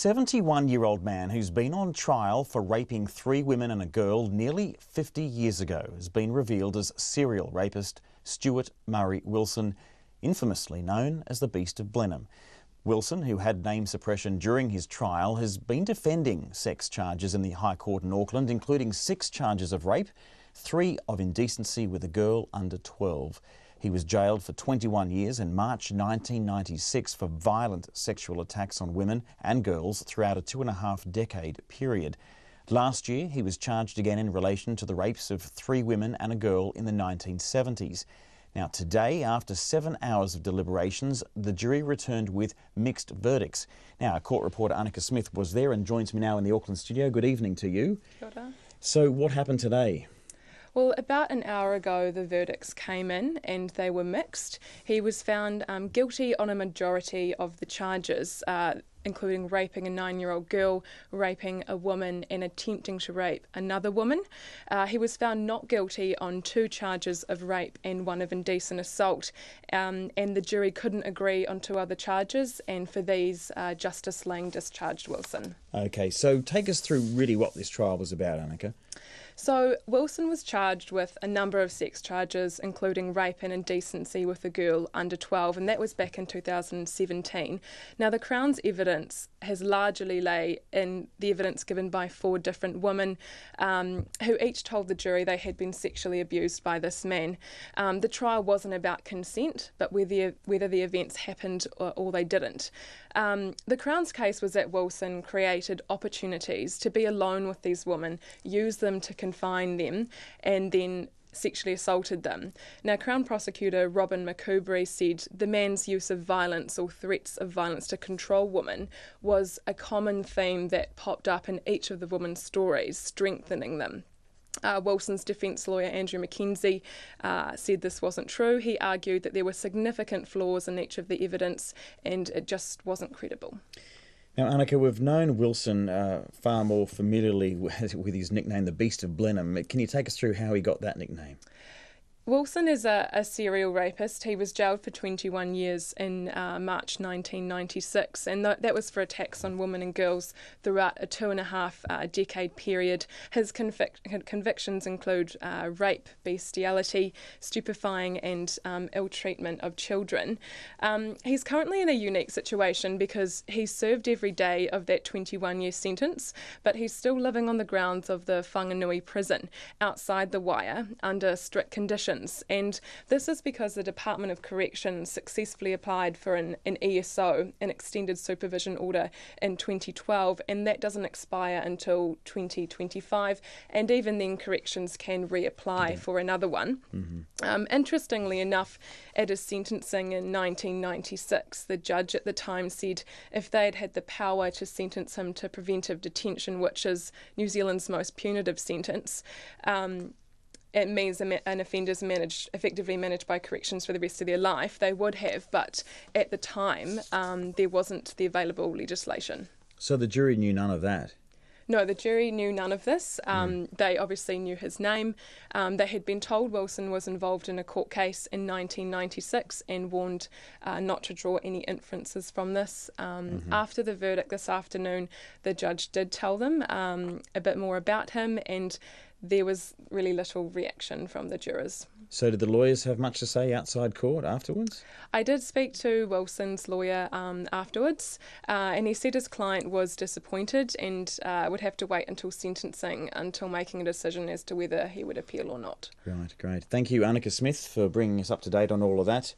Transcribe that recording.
71-year-old man who's been on trial for raping 3 women and a girl nearly 50 years ago has been revealed as serial rapist Stewart Murray Wilson, infamously known as the Beast of Blenheim. Wilson, who had name suppression during his trial, has been defending sex charges in the High Court in Auckland, including 6 charges of rape, 3 of indecency with a girl under 12. He was jailed for 21 years in March 1996 for violent sexual attacks on women and girls throughout a 2.5-decade period. Last year, he was charged again in relation to the rapes of 3 women and a girl in the 1970s. Now, today, after 7 hours of deliberations, the jury returned with mixed verdicts. Now, our court reporter Annika Smith was there and joins me now in the Auckland studio. Good evening to you. Kia ora. So, what happened today? Well, about an hour ago, the verdicts came in and they were mixed. He was found guilty on a majority of the charges, including raping a 9-year-old girl, raping a woman and attempting to rape another woman. He was found not guilty on 2 charges of rape and 1 of indecent assault, and the jury couldn't agree on 2 other charges, and for these, Justice Lang discharged Wilson. Okay, so take us through really what this trial was about, Annika. So Wilson was charged with a number of sex charges, including rape and indecency with a girl under 12, and that was back in 2017. Now, the Crown's evidence has largely lay in the evidence given by 4 different women who each told the jury they had been sexually abused by this man. The trial wasn't about consent, but whether the events happened or they didn't. The Crown's case was that Wilson created opportunities to be alone with these women, use them to confine them, and then sexually assaulted them. Now, Crown prosecutor Robin McCoubrey said the man's use of violence or threats of violence to control women was a common theme that popped up in each of the women's stories, strengthening them. Wilson's defence lawyer Andrew McKenzie said this wasn't true. He argued that there were significant flaws in each of the evidence and it just wasn't credible. Now, Annika, we've known Wilson far more familiarly with his nickname, the Beast of Blenheim. Can you take us through how he got that nickname? Wilson is a serial rapist. He was jailed for 21 years in March 1996, and that was for attacks on women and girls throughout a 2.5-decade period. His convictions include rape, bestiality, stupefying and ill treatment of children. He's currently in a unique situation because he served every day of that 21-year sentence, but he's still living on the grounds of the Whanganui prison outside the wire under strict conditions. And this is because the Department of Corrections successfully applied for an ESO, an extended supervision order, in 2012, and that doesn't expire until 2025, and even then Corrections can reapply for another one. Interestingly enough, at his sentencing in 1996, the judge at the time said if they had had the power to sentence him to preventive detention, which is New Zealand's most punitive sentence, it means an offender's effectively managed by corrections for the rest of their life. They would have, but at the time, there wasn't the available legislation. So the jury knew none of that? No, the jury knew none of this. They obviously knew his name. They had been told Wilson was involved in a court case in 1996 and warned not to draw any inferences from this. After the verdict this afternoon, the judge did tell them a bit more about him, and there was really little reaction from the jurors. So did the lawyers have much to say outside court afterwards? I did speak to Wilson's lawyer afterwards, and he said his client was disappointed and would have to wait until sentencing until making a decision as to whether he would appeal or not. Right, great. Thank you, Annika Smith, for bringing us up to date on all of that.